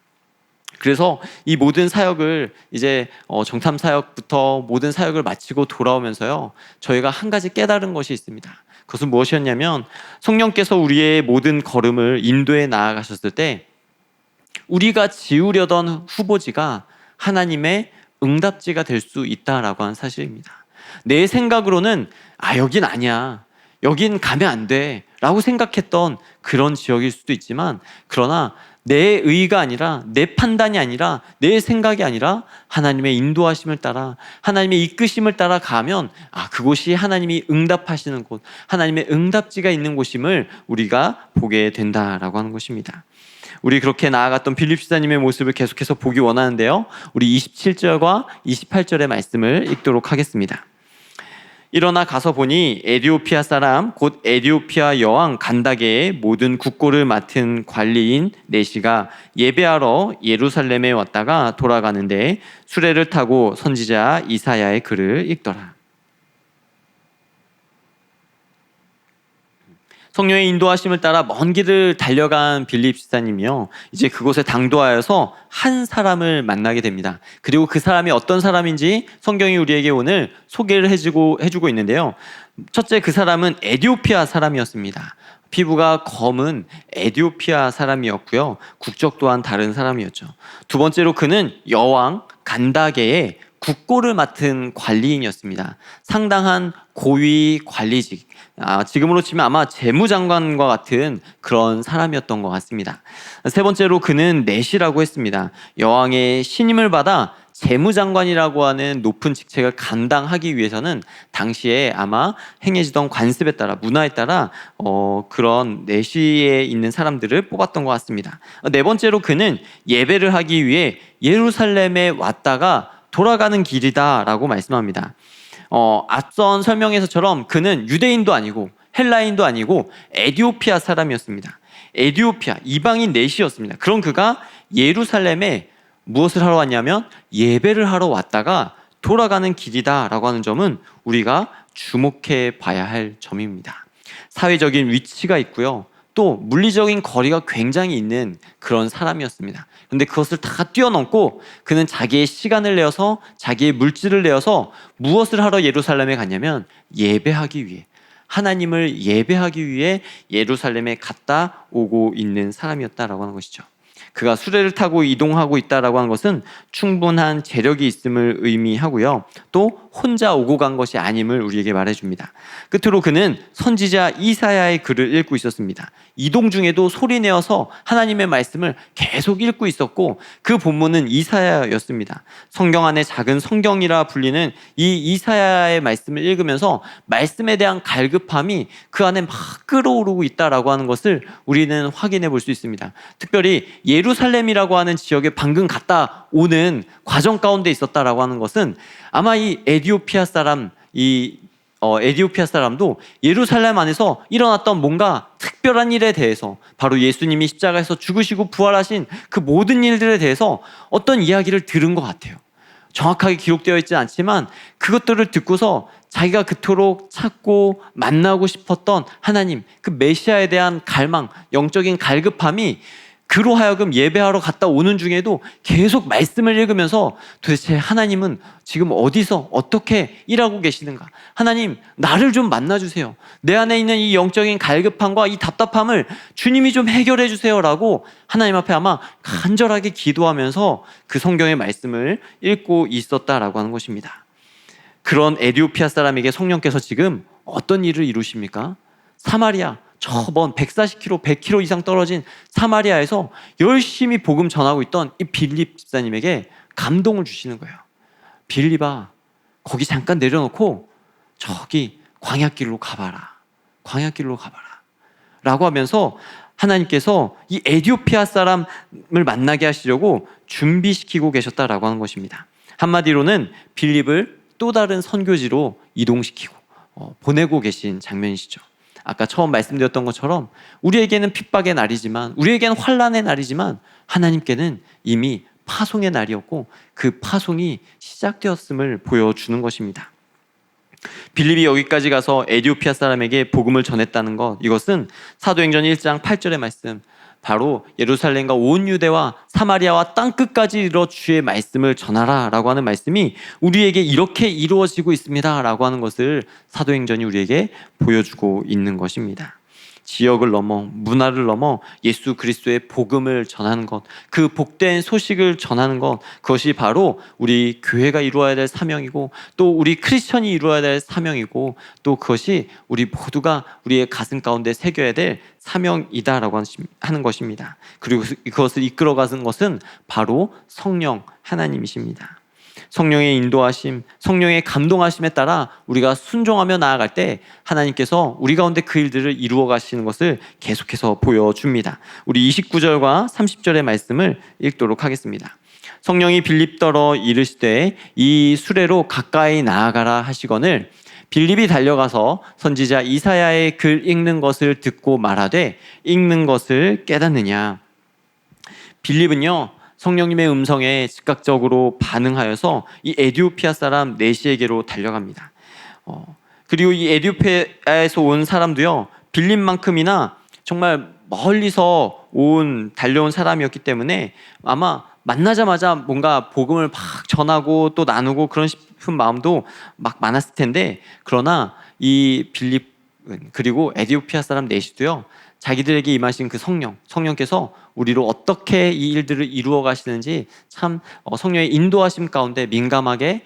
그래서 이 모든 사역을 이제 정탐 사역부터 모든 사역을 마치고 돌아오면서요, 저희가 한 가지 깨달은 것이 있습니다. 그것은 무엇이었냐면, 성령께서 우리의 모든 걸음을 인도에 나아가셨을 때 우리가 지으려던 후보지가 하나님의 응답지가 될 수 있다라고 하는 사실입니다. 내 생각으로는 여긴 아니야, 여긴 가면 안 돼 라고 생각했던 그런 지역일 수도 있지만, 그러나 내 의가 아니라, 내 판단이 아니라, 내 생각이 아니라 하나님의 인도하심을 따라, 하나님의 이끄심을 따라 가면 그곳이 하나님이 응답하시는 곳, 하나님의 응답지가 있는 곳임을 우리가 보게 된다라고 하는 것입니다. 우리 그렇게 나아갔던 빌립 집사님의 모습을 계속해서 보기 원하는데요, 우리 27절과 28절의 말씀을 읽도록 하겠습니다. 일어나 가서 보니 에디오피아 사람 곧 에디오피아 여왕 간다게의 모든 국고를 맡은 관리인 네시가 예배하러 예루살렘에 왔다가 돌아가는데 수레를 타고 선지자 이사야의 글을 읽더라. 성령의 인도하심을 따라 먼 길을 달려간 빌립 집사님이요, 이제 그곳에 당도하여서 한 사람을 만나게 됩니다. 그리고 그 사람이 어떤 사람인지 성경이 우리에게 오늘 소개를 해주고 있는데요, 첫째, 그 사람은 에디오피아 사람이었습니다. 피부가 검은 에디오피아 사람이었고요, 국적 또한 다른 사람이었죠. 두 번째로, 그는 여왕 간다게의 국고를 맡은 관리인이었습니다. 상당한 고위 관리직, 지금으로 치면 아마 재무장관과 같은 그런 사람이었던 것 같습니다. 세 번째로, 그는 넷이라고 했습니다. 여왕의 신임을 받아 재무장관이라고 하는 높은 직책을 감당하기 위해서는 당시에 아마 행해지던 관습에 따라, 문화에 따라 그런 내시에 있는 사람들을 뽑았던 것 같습니다. 네 번째로, 그는 예배를 하기 위해 예루살렘에 왔다가 돌아가는 길이다라고 말씀합니다. 앞선 설명에서처럼 그는 유대인도 아니고 헬라인도 아니고 에디오피아 사람이었습니다. 에디오피아, 이방인 넷이었습니다. 그럼 그가 예루살렘에 무엇을 하러 왔냐면 예배를 하러 왔다가 돌아가는 길이다라고 하는 점은 우리가 주목해 봐야 할 점입니다. 사회적인 위치가 있고요, 또 물리적인 거리가 굉장히 있는 그런 사람이었습니다. 그런데 그것을 다 뛰어넘고 그는 자기의 시간을 내어서, 자기의 물질을 내어서 무엇을 하러 예루살렘에 갔냐면 예배하기 위해, 하나님을 예배하기 위해 예루살렘에 갔다 오고 있는 사람이었다라고 하는 것이죠. 그가 수레를 타고 이동하고 있다라고 하는 것은 충분한 재력이 있음을 의미하고요. 또 혼자 오고 간 것이 아님을 우리에게 말해줍니다. 끝으로 그는 선지자 이사야의 글을 읽고 있었습니다. 이동 중에도 소리 내어서 하나님의 말씀을 계속 읽고 있었고 그 본문은 이사야였습니다. 성경 안에 작은 성경이라 불리는 이 이사야의 말씀을 읽으면서 말씀에 대한 갈급함이 그 안에 막 끓어오르고 있다라고 하는 것을 우리는 확인해 볼 수 있습니다. 특별히 예루살렘이라고 하는 지역에 방금 갔다 오는 과정 가운데 있었다라고 하는 것은 아마 이 에디오피아 사람도 예루살렘 안에서 일어났던 뭔가 특별한 일에 대해서, 바로 예수님이 십자가에서 죽으시고 부활하신 그 모든 일들에 대해서 어떤 이야기를 들은 것 같아요. 정확하게 기록되어 있지 않지만 그것들을 듣고서 자기가 그토록 찾고 만나고 싶었던 하나님, 그 메시아에 대한 갈망, 영적인 갈급함이 그로 하여금 예배하러 갔다 오는 중에도 계속 말씀을 읽으면서 도대체 하나님은 지금 어디서 어떻게 일하고 계시는가? 하나님, 나를 좀 만나주세요. 내 안에 있는 이 영적인 갈급함과 이 답답함을 주님이 좀 해결해 주세요라고 하나님 앞에 아마 간절하게 기도하면서 그 성경의 말씀을 읽고 있었다라고 하는 것입니다. 그런 에디오피아 사람에게 성령께서 지금 어떤 일을 이루십니까? 사마리아, 저 먼 140km, 100km 이상 떨어진 사마리아에서 열심히 복음 전하고 있던 이 빌립 집사님에게 감동을 주시는 거예요. 빌립아, 거기 잠깐 내려놓고 저기 광야길로 가봐라. 광야길로 가봐라. 라고 하면서 하나님께서 이 에디오피아 사람을 만나게 하시려고 준비시키고 계셨다라고 하는 것입니다. 한마디로는 빌립을 또 다른 선교지로 이동시키고 보내고 계신 장면이시죠. 아까 처음 말씀드렸던 것처럼 우리에게는 핍박의 날이지만, 우리에게는 환난의 날이지만 하나님께는 이미 파송의 날이었고 그 파송이 시작되었음을 보여주는 것입니다. 빌립이 여기까지 가서 에디오피아 사람에게 복음을 전했다는 것, 이것은 사도행전 1장 8절의 말씀, 바로 예루살렘과 온 유대와 사마리아와 땅끝까지 이르러 주의 말씀을 전하라 라고 하는 말씀이 우리에게 이렇게 이루어지고 있습니다 라고 하는 것을 사도행전이 우리에게 보여주고 있는 것입니다. 지역을 넘어, 문화를 넘어 예수 그리스도의 복음을 전하는 것, 그 복된 소식을 전하는 것, 그것이 바로 우리 교회가 이루어야 될 사명이고 또 우리 크리스천이 이루어야 될 사명이고 또 그것이 우리 모두가 우리의 가슴 가운데 새겨야 될 사명이다라고 하는 것입니다. 그리고 그것을 이끌어가는 것은 바로 성령 하나님이십니다. 성령의 인도하심, 성령의 감동하심에 따라 우리가 순종하며 나아갈 때 하나님께서 우리 가운데 그 일들을 이루어 가시는 것을 계속해서 보여줍니다. 우리 29절과 30절의 말씀을 읽도록 하겠습니다. 성령이 빌립더러 이르시되 이 수레로 가까이 나아가라 하시거늘 빌립이 달려가서 선지자 이사야의 글 읽는 것을 듣고 말하되 읽는 것을 깨닫느냐. 빌립은요, 성령님의 음성에 즉각적으로 반응하여서 이 에디오피아 사람 네시에게로 달려갑니다. 그리고 이 에디오피아에서 온 사람도요, 빌립만큼이나 정말 멀리서 달려온 사람이었기 때문에 아마 만나자마자 뭔가 복음을 막 전하고 또 나누고 그런 싶은 마음도 막 많았을 텐데, 그러나 이 빌립 그리고 에디오피아 사람 네시도요, 자기들에게 임하신 그 성령께서 우리로 어떻게 이 일들을 이루어 가시는지 참 성령의 인도하심 가운데 민감하게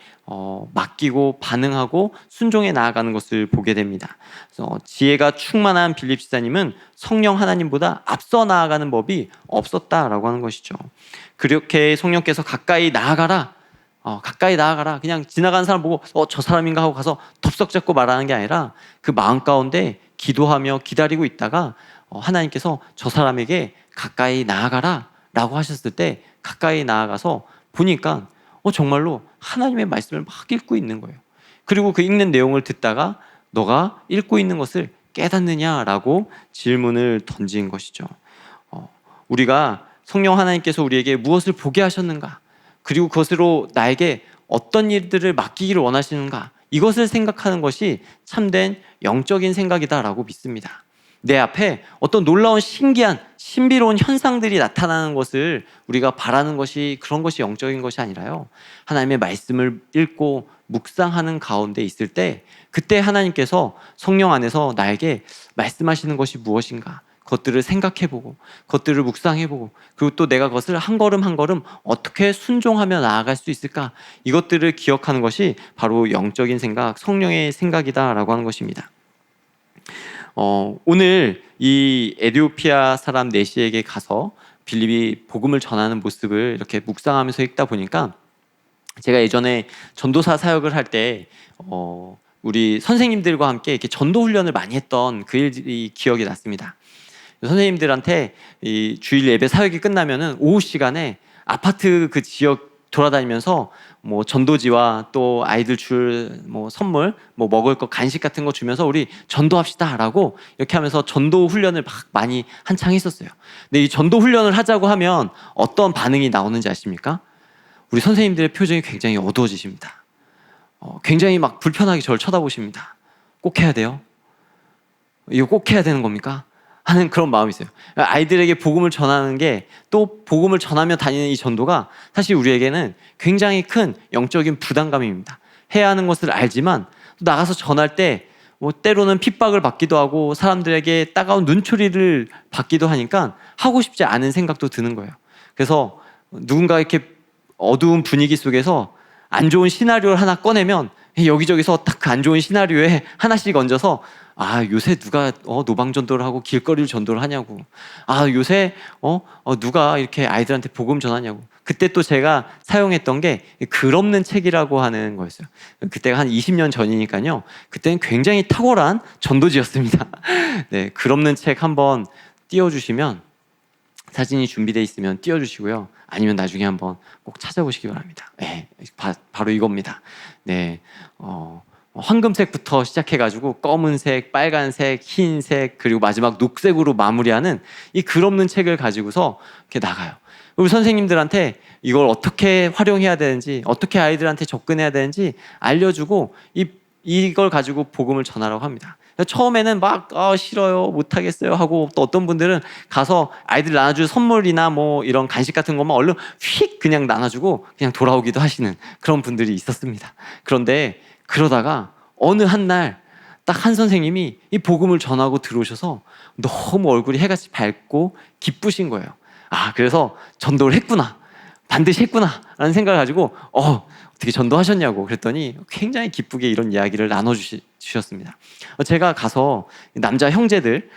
맡기고 반응하고 순종해 나아가는 것을 보게 됩니다. 그래서 지혜가 충만한 빌립 지사님은 성령 하나님보다 앞서 나아가는 법이 없었다라고 하는 것이죠. 그렇게 성령께서 가까이 나아가라, 그냥 지나가는 사람 보고 저 사람인가 하고 가서 덥석 잡고 말하는 게 아니라 그 마음 가운데 기도하며 기다리고 있다가 하나님께서 저 사람에게 가까이 나아가라 라고 하셨을 때 가까이 나아가서 보니까 정말로 하나님의 말씀을 막 읽고 있는 거예요. 그리고 그 읽는 내용을 듣다가 너가 읽고 있는 것을 깨닫느냐라고 질문을 던진 것이죠. 우리가 성령 하나님께서 우리에게 무엇을 보게 하셨는가, 그리고 그것으로 나에게 어떤 일들을 맡기기를 원하시는가, 이것을 생각하는 것이 참된 영적인 생각이다라고 믿습니다. 내 앞에 어떤 놀라운 신기한 신비로운 현상들이 나타나는 것을 우리가 바라는 것이 그런 것이 영적인 것이 아니라요. 하나님의 말씀을 읽고 묵상하는 가운데 있을 때 그때 하나님께서 성령 안에서 나에게 말씀하시는 것이 무엇인가 그것들을 생각해보고 그것들을 묵상해보고 그리고 또 내가 그것을 한 걸음 한 걸음 어떻게 순종하며 나아갈 수 있을까 이것들을 기억하는 것이 바로 영적인 생각, 성령의 생각이다라고 하는 것입니다. 오늘 이 에티오피아 사람 네시에게 가서 빌립이 복음을 전하는 모습을 이렇게 묵상하면서 읽다 보니까 제가 예전에 전도사 사역을 할 때 우리 선생님들과 함께 이렇게 전도 훈련을 많이 했던 그 일이 기억이 났습니다. 선생님들한테 이 주일 예배 사역이 끝나면은 오후 시간에 아파트 그 지역 돌아다니면서 뭐 전도지와 또 아이들 줄 뭐 선물 뭐 먹을 거 간식 같은 거 주면서 우리 전도합시다라고 이렇게 하면서 전도 훈련을 막 많이 한창 했었어요. 근데 이 전도 훈련을 하자고 하면 어떤 반응이 나오는지 아십니까? 우리 선생님들의 표정이 굉장히 어두워지십니다. 굉장히 막 불편하게 저를 쳐다보십니다. 꼭 해야 돼요? 이거 꼭 해야 되는 겁니까? 하는 그런 마음이 있어요. 아이들에게 복음을 전하는 게 또 복음을 전하며 다니는 이 전도가 사실 우리에게는 굉장히 큰 영적인 부담감입니다. 해야 하는 것을 알지만 또 나가서 전할 때 뭐 때로는 핍박을 받기도 하고 사람들에게 따가운 눈초리를 받기도 하니까 하고 싶지 않은 생각도 드는 거예요. 그래서 누군가 이렇게 어두운 분위기 속에서 안 좋은 시나리오를 하나 꺼내면 여기저기서 딱 그 안 좋은 시나리오에 하나씩 얹어서 요새 누가 노방 전도를 하고 길거리를 전도를 하냐고, 요새 누가 이렇게 아이들한테 복음 전하냐고. 그때 또 제가 사용했던 게 글 없는 책이라고 하는 거였어요. 그때가 한 20년 전이니까요. 그때는 굉장히 탁월한 전도지였습니다. 네, 글 없는 책 한번 띄워주시면, 사진이 준비되어 있으면 띄워주시고요. 아니면 나중에 한번 꼭 찾아보시기 바랍니다. 네, 바로 이겁니다. 네, 황금색부터 시작해가지고 검은색, 빨간색, 흰색, 그리고 마지막 녹색으로 마무리하는 이 글 없는 책을 가지고서 이렇게 나가요. 우리 선생님들한테 이걸 어떻게 활용해야 되는지, 어떻게 아이들한테 접근해야 되는지 알려주고 이걸 가지고 복음을 전하라고 합니다. 처음에는 막 싫어요, 못하겠어요 하고, 또 어떤 분들은 가서 아이들 나눠줄 선물이나 뭐 이런 간식 같은 것만 얼른 휙 그냥 나눠주고 그냥 돌아오기도 하시는 그런 분들이 있었습니다. 그런데 그러다가 어느 한 날 딱 한 선생님이 이 복음을 전하고 들어오셔서 너무 얼굴이 해같이 밝고 기쁘신 거예요. 그래서 전도를 했구나, 반드시 했구나 라는 생각을 가지고 어떻게 전도하셨냐고 그랬더니 굉장히 기쁘게 이런 이야기를 나눠주셨습니다. 제가 가서 남자 형제들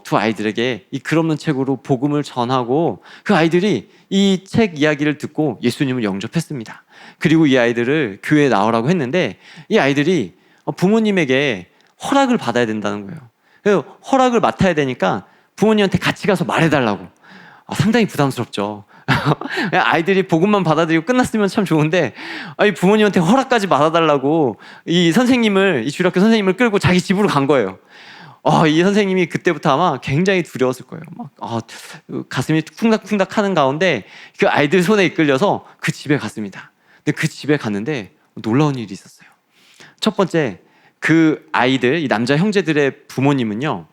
두 아이들에게 이 글 없는 책으로 복음을 전하고 그 아이들이 이 책 이야기를 듣고 예수님을 영접했습니다. 그리고 이 아이들을 교회에 나오라고 했는데 이 아이들이 부모님에게 허락을 받아야 된다는 거예요. 그래서 허락을 맡아야 되니까 부모님한테 같이 가서 말해달라고. 상당히 부담스럽죠. 아이들이 복음만 받아들이고 끝났으면 참 좋은데 부모님한테 허락까지 받아달라고 이 주일학교 선생님을 끌고 자기 집으로 간 거예요. 이 선생님이 그때부터 아마 굉장히 두려웠을 거예요. 가슴이 쿵닥쿵닥 하는 가운데 그 아이들 손에 이끌려서 그 집에 갔습니다. 근데 그 집에 갔는데 놀라운 일이 있었어요. 첫 번째, 그 아이들, 이 남자 형제들의 부모님은요,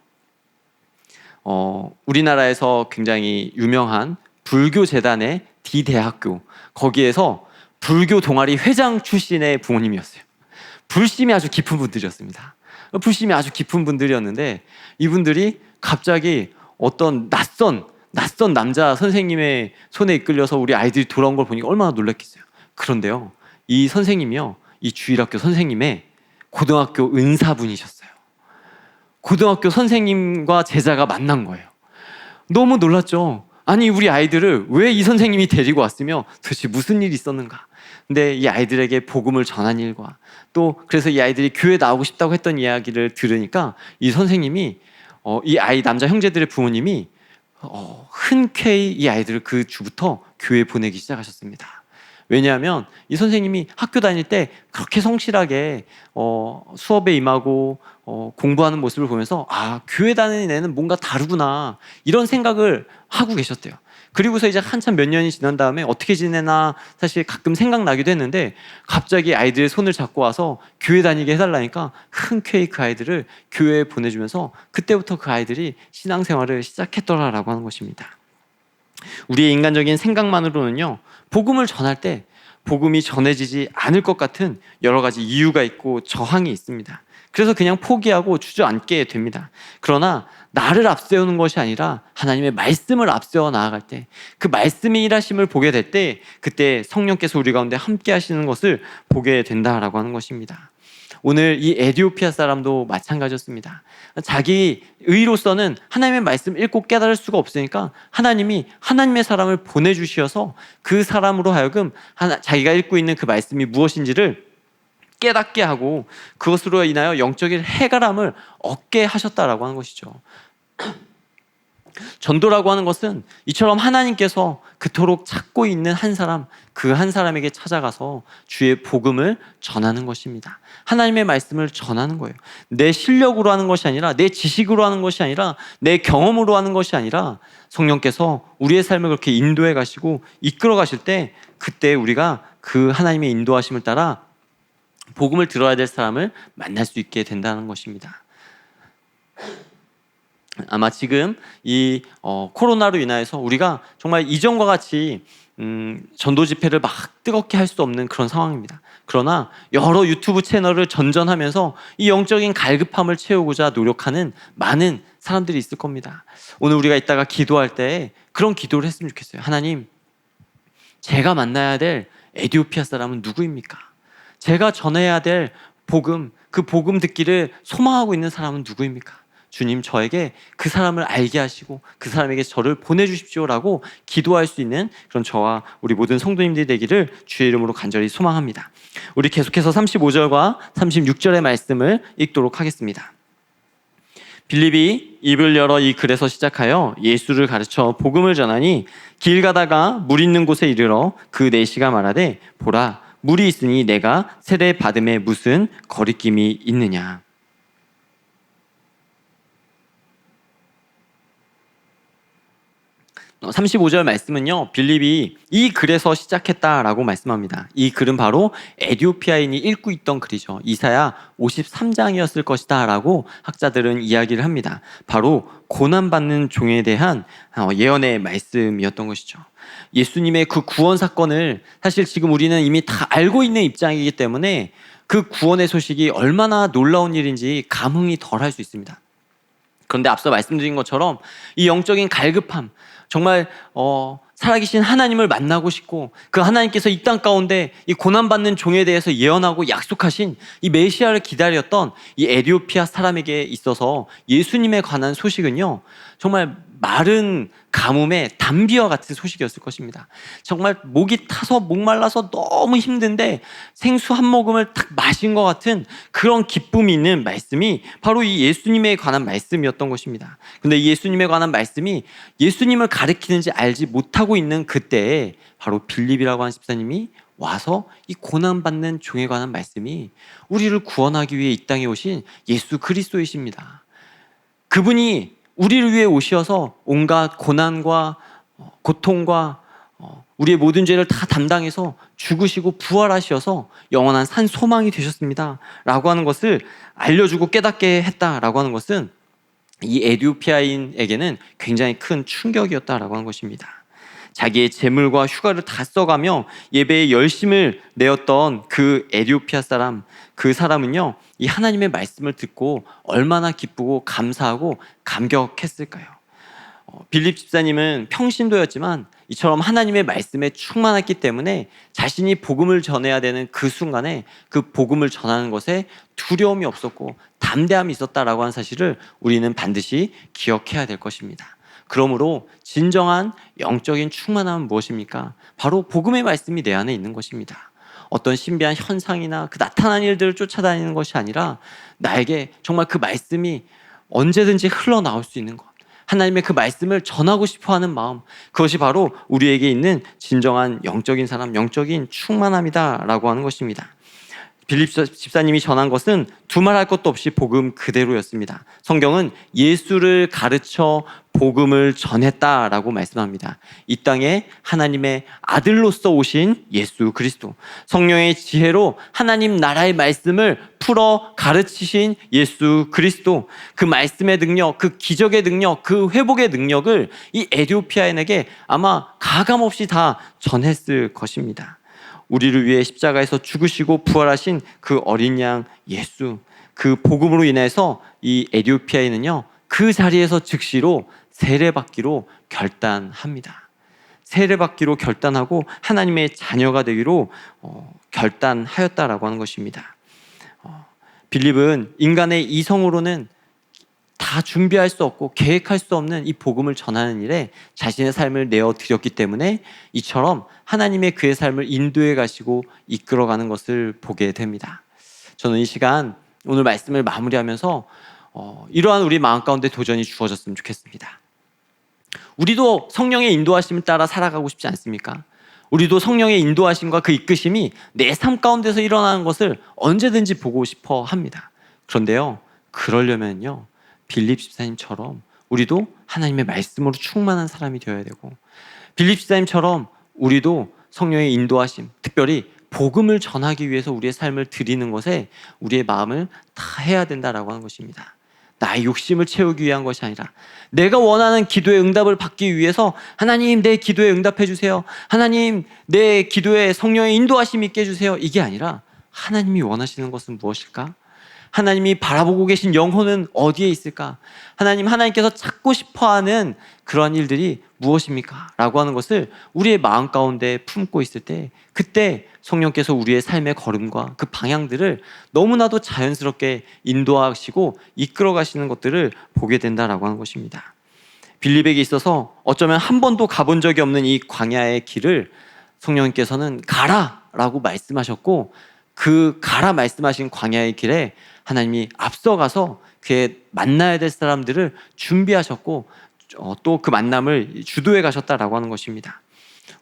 우리나라에서 굉장히 유명한 불교 재단의 D대학교, 거기에서 불교 동아리 회장 출신의 부모님이었어요. 불심이 아주 깊은 분들이었습니다. 불심이 아주 깊은 분들이었는데 이분들이 갑자기 어떤 낯선 남자 선생님의 손에 이끌려서 우리 아이들이 돌아온 걸 보니까 얼마나 놀랐겠어요. 그런데요, 이 선생님이요, 이 주일학교 선생님의 고등학교 은사분이셨어요. 고등학교 선생님과 제자가 만난 거예요. 너무 놀랐죠. 아니, 우리 아이들을 왜 이 선생님이 데리고 왔으며 도대체 무슨 일이 있었는가. 근데 이 아이들에게 복음을 전한 일과 또 그래서 이 아이들이 교회 나오고 싶다고 했던 이야기를 들으니까 이 선생님이 이 아이 남자 형제들의 부모님이 흔쾌히 이 아이들을 그 주부터 교회에 보내기 시작하셨습니다. 왜냐하면 이 선생님이 학교 다닐 때 그렇게 성실하게 수업에 임하고 공부하는 모습을 보면서 교회 다니는 애는 뭔가 다르구나 이런 생각을 하고 계셨대요. 그리고서 이제 한참 몇 년이 지난 다음에 어떻게 지내나 사실 가끔 생각나기도 했는데 갑자기 아이들의 손을 잡고 와서 교회 다니게 해달라니까 흔쾌히 그 아이들을 교회에 보내주면서 그때부터 그 아이들이 신앙생활을 시작했더라라고 하는 것입니다. 우리의 인간적인 생각만으로는요, 복음을 전할 때 복음이 전해지지 않을 것 같은 여러 가지 이유가 있고 저항이 있습니다. 그래서 그냥 포기하고 주저앉게 됩니다. 그러나 나를 앞세우는 것이 아니라 하나님의 말씀을 앞세워 나아갈 때, 그 말씀의 일하심을 보게 될 때, 그때 성령께서 우리 가운데 함께 하시는 것을 보게 된다라고 하는 것입니다. 오늘 이 에디오피아 사람도 마찬가지였습니다. 자기 의로서는 하나님의 말씀 읽고 깨달을 수가 없으니까 하나님이 하나님의 사람을 보내주셔서 그 사람으로 하여금 자기가 읽고 있는 그 말씀이 무엇인지를 깨닫게 하고 그것으로 인하여 영적인 해결함을 얻게 하셨다라고 하는 것이죠. 전도라고 하는 것은 이처럼 하나님께서 그토록 찾고 있는 한 사람, 그 한 사람에게 찾아가서 주의 복음을 전하는 것입니다. 하나님의 말씀을 전하는 거예요. 내 실력으로 하는 것이 아니라, 내 지식으로 하는 것이 아니라, 내 경험으로 하는 것이 아니라 성령께서 우리의 삶을 그렇게 인도해 가시고 이끌어 가실 때, 그때 우리가 그 하나님의 인도하심을 따라 복음을 들어야 될 사람을 만날 수 있게 된다는 것입니다. 아마 지금 이 코로나로 인하여서 우리가 정말 이전과 같이 전도 집회를 막 뜨겁게 할 수 없는 그런 상황입니다. 그러나 여러 유튜브 채널을 전전하면서 이 영적인 갈급함을 채우고자 노력하는 많은 사람들이 있을 겁니다. 오늘 우리가 이따가 기도할 때 그런 기도를 했으면 좋겠어요. 하나님, 제가 만나야 될 에디오피아 사람은 누구입니까? 제가 전해야 될 복음, 그 복음 듣기를 소망하고 있는 사람은 누구입니까? 주님, 저에게 그 사람을 알게 하시고 그 사람에게 저를 보내주십시오라고 기도할 수 있는 그런 저와 우리 모든 성도님들이 되기를 주의 이름으로 간절히 소망합니다. 우리 계속해서 35절과 36절의 말씀을 읽도록 하겠습니다. 빌립이 입을 열어 이 글에서 시작하여 예수를 가르쳐 복음을 전하니 길 가다가 물 있는 곳에 이르러 그 내시가 말하되 보라, 물이 있으니 내가 세례 받음에 무슨 거리낌이 있느냐. 35절 말씀은요, 빌립이 이 글에서 시작했다라고 말씀합니다. 이 글은 바로 에디오피아인이 읽고 있던 글이죠. 이사야 53장이었을 것이다 라고 학자들은 이야기를 합니다. 바로 고난받는 종에 대한 예언의 말씀이었던 것이죠. 예수님의 그 구원 사건을 사실 지금 우리는 이미 다 알고 있는 입장이기 때문에 그 구원의 소식이 얼마나 놀라운 일인지 감흥이 덜할 수 있습니다. 그런데 앞서 말씀드린 것처럼 이 영적인 갈급함, 정말 살아계신 하나님을 만나고 싶고 그 하나님께서 이 땅 가운데 이 고난받는 종에 대해서 예언하고 약속하신 이 메시아를 기다렸던 이 에디오피아 사람에게 있어서 예수님에 관한 소식은요, 정말 마른 가뭄의 단비와 같은 소식이었을 것입니다. 정말 목이 타서 목말라서 너무 힘든데 생수 한 모금을 딱 마신 것 같은 그런 기쁨이 있는 말씀이 바로 이 예수님에 관한 말씀이었던 것입니다. 근데 이 예수님에 관한 말씀이 예수님을 가리키는지 알지 못하고 있는 그때에 바로 빌립이라고 하는 집사님이 와서 이 고난받는 종에 관한 말씀이 우리를 구원하기 위해 이 땅에 오신 예수 그리스도이십니다. 그분이 우리를 위해 오셔서 온갖 고난과 고통과 우리의 모든 죄를 다 담당해서 죽으시고 부활하셔서 영원한 산 소망이 되셨습니다 라고 하는 것을 알려주고 깨닫게 했다라고 하는 것은 이 에디오피아인에게는 굉장히 큰 충격이었다라고 하는 것입니다. 자기의 재물과 휴가를 다 써가며 예배에 열심을 내었던 그 에디오피아 사람, 그 사람은요, 이 하나님의 말씀을 듣고 얼마나 기쁘고 감사하고 감격했을까요? 빌립 집사님은 평신도였지만 이처럼 하나님의 말씀에 충만했기 때문에 자신이 복음을 전해야 되는 그 순간에 그 복음을 전하는 것에 두려움이 없었고 담대함이 있었다라고 하는 사실을 우리는 반드시 기억해야 될 것입니다. 그러므로 진정한 영적인 충만함은 무엇입니까? 바로 복음의 말씀이 내 안에 있는 것입니다. 어떤 신비한 현상이나 그 나타난 일들을 쫓아다니는 것이 아니라 나에게 정말 그 말씀이 언제든지 흘러나올 수 있는 것, 하나님의 그 말씀을 전하고 싶어하는 마음, 그것이 바로 우리에게 있는 진정한 영적인 사람, 영적인 충만함이다라고 하는 것입니다. 빌립 집사님이 전한 것은 두말할 것도 없이 복음 그대로였습니다. 성경은 예수를 가르쳐 복음을 전했다라고 말씀합니다. 이 땅에 하나님의 아들로서 오신 예수 그리스도, 성령의 지혜로 하나님 나라의 말씀을 풀어 가르치신 예수 그리스도, 그 말씀의 능력, 그 기적의 능력, 그 회복의 능력을 이 에디오피아인에게 아마 가감없이 다 전했을 것입니다. 우리를 위해 십자가에서 죽으시고 부활하신 그 어린 양 예수, 그 복음으로 인해서 이 에디오피아인은요, 그 자리에서 즉시로 세례받기로 결단합니다. 세례받기로 결단하고 하나님의 자녀가 되기로 결단하였다라고 하는 것입니다. 빌립은 인간의 이성으로는 다 준비할 수 없고 계획할 수 없는 이 복음을 전하는 일에 자신의 삶을 내어 드렸기 때문에 이처럼 하나님의 그의 삶을 인도해 가시고 이끌어가는 것을 보게 됩니다. 저는 이 시간 오늘 말씀을 마무리하면서 이러한 우리 마음 가운데 도전이 주어졌으면 좋겠습니다. 우리도 성령의 인도하심을 따라 살아가고 싶지 않습니까? 우리도 성령의 인도하심과 그 이끄심이 내 삶 가운데서 일어나는 것을 언제든지 보고 싶어 합니다. 그런데요, 그러려면요, 빌립 집사님처럼 우리도 하나님의 말씀으로 충만한 사람이 되어야 되고, 빌립 집사님처럼 우리도 성령의 인도하심, 특별히 복음을 전하기 위해서 우리의 삶을 드리는 것에 우리의 마음을 다 해야 된다라고 하는 것입니다. 나의 욕심을 채우기 위한 것이 아니라 내가 원하는 기도의 응답을 받기 위해서 하나님 내 기도에 응답해 주세요, 하나님 내 기도에 성령의 인도하심이 있게 해주세요, 이게 아니라 하나님이 원하시는 것은 무엇일까? 하나님이 바라보고 계신 영혼은 어디에 있을까? 하나님께서 찾고 싶어하는 그러한 일들이 무엇입니까? 라고 하는 것을 우리의 마음 가운데 품고 있을 때, 그때 성령께서 우리의 삶의 걸음과 그 방향들을 너무나도 자연스럽게 인도하시고 이끌어 가시는 것들을 보게 된다라고 하는 것입니다. 빌립에게 있어서 어쩌면 한 번도 가본 적이 없는 이 광야의 길을 성령님께서는 가라라고 말씀하셨고, 그 가라 말씀하신 광야의 길에 하나님이 앞서가서 그의 만나야 될 사람들을 준비하셨고 또 그 만남을 주도해 가셨다라고 하는 것입니다.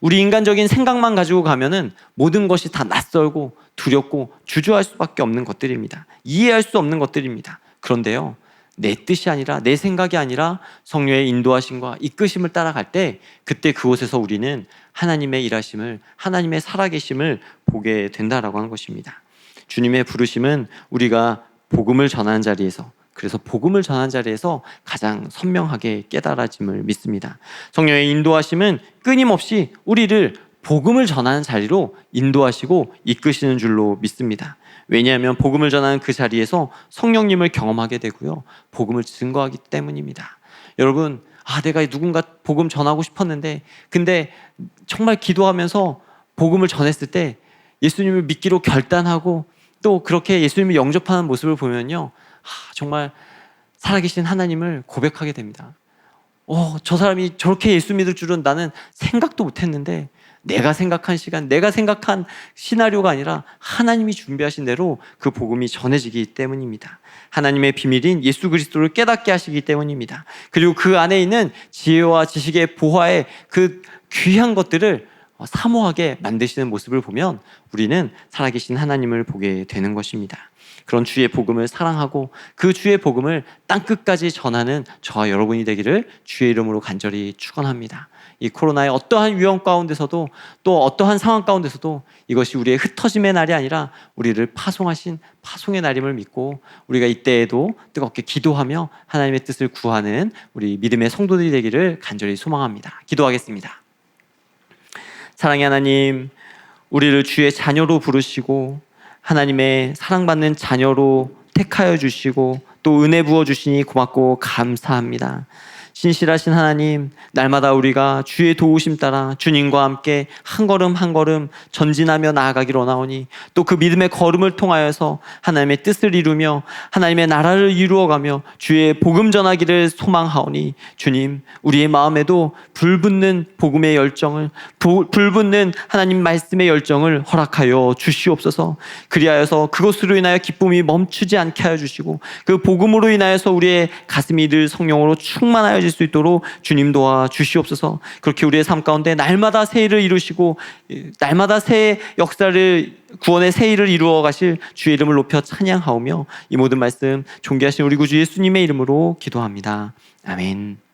우리 인간적인 생각만 가지고 가면은 모든 것이 다 낯설고 두렵고 주저할 수밖에 없는 것들입니다. 이해할 수 없는 것들입니다. 그런데요, 내 뜻이 아니라, 내 생각이 아니라 성령의 인도하심과 이끄심을 따라갈 때, 그때 그곳에서 우리는 하나님의 일하심을, 하나님의 살아계심을 보게 된다라고 하는 것입니다. 주님의 부르심은 우리가 복음을 전하는 자리에서, 그래서 복음을 전하는 자리에서 가장 선명하게 깨달아짐을 믿습니다. 성령의 인도하심은 끊임없이 우리를 복음을 전하는 자리로 인도하시고 이끄시는 줄로 믿습니다. 왜냐하면 복음을 전하는 그 자리에서 성령님을 경험하게 되고요, 복음을 증거하기 때문입니다. 여러분, 내가 누군가 복음 전하고 싶었는데, 근데 정말 기도하면서 복음을 전했을 때 예수님을 믿기로 결단하고 또 그렇게 예수님을 영접하는 모습을 보면요, 정말 살아계신 하나님을 고백하게 됩니다. 저 사람이 저렇게 예수 믿을 줄은 나는 생각도 못했는데, 내가 생각한 시간, 내가 생각한 시나리오가 아니라 하나님이 준비하신 대로 그 복음이 전해지기 때문입니다. 하나님의 비밀인 예수 그리스도를 깨닫게 하시기 때문입니다. 그리고 그 안에 있는 지혜와 지식의 보화의 그 귀한 것들을 사모하게 만드시는 모습을 보면 우리는 살아계신 하나님을 보게 되는 것입니다. 그런 주의 복음을 사랑하고 그 주의 복음을 땅끝까지 전하는 저와 여러분이 되기를 주의 이름으로 간절히 축원합니다. 이 코로나의 어떠한 위험 가운데서도, 또 어떠한 상황 가운데서도 이것이 우리의 흩어짐의 날이 아니라 우리를 파송하신 파송의 날임을 믿고, 우리가 이때에도 뜨겁게 기도하며 하나님의 뜻을 구하는 우리 믿음의 성도들이 되기를 간절히 소망합니다. 기도하겠습니다. 사랑의 하나님, 우리를 주의 자녀로 부르시고 하나님의 사랑받는 자녀로 택하여 주시고 또 은혜 부어 주시니 고맙고 감사합니다. 신실하신 하나님, 날마다 우리가 주의 도우심 따라 주님과 함께 한 걸음 한 걸음 전진하며 나아가기를 원하오니, 또 그 믿음의 걸음을 통하여서 하나님의 뜻을 이루며 하나님의 나라를 이루어가며 주의 복음 전하기를 소망하오니, 주님, 우리의 마음에도 불붙는 복음의 열정을, 불붙는 하나님 말씀의 열정을 허락하여 주시옵소서. 그리하여서 그것으로 인하여 기쁨이 멈추지 않게 하여 주시고, 그 복음으로 인하여서 우리의 가슴이 늘 성령으로 충만하여 수 있도록 주님 도와 주시옵소서. 그렇게 우리의 삶 가운데 날마다 새 일을 이루시고 날마다 새 역사를 구원의 새 일을 이루어 가실 주의 이름을 높여 찬양하오며 이 모든 말씀 존귀하신 우리 구주 예수님의 이름으로 기도합니다. 아멘.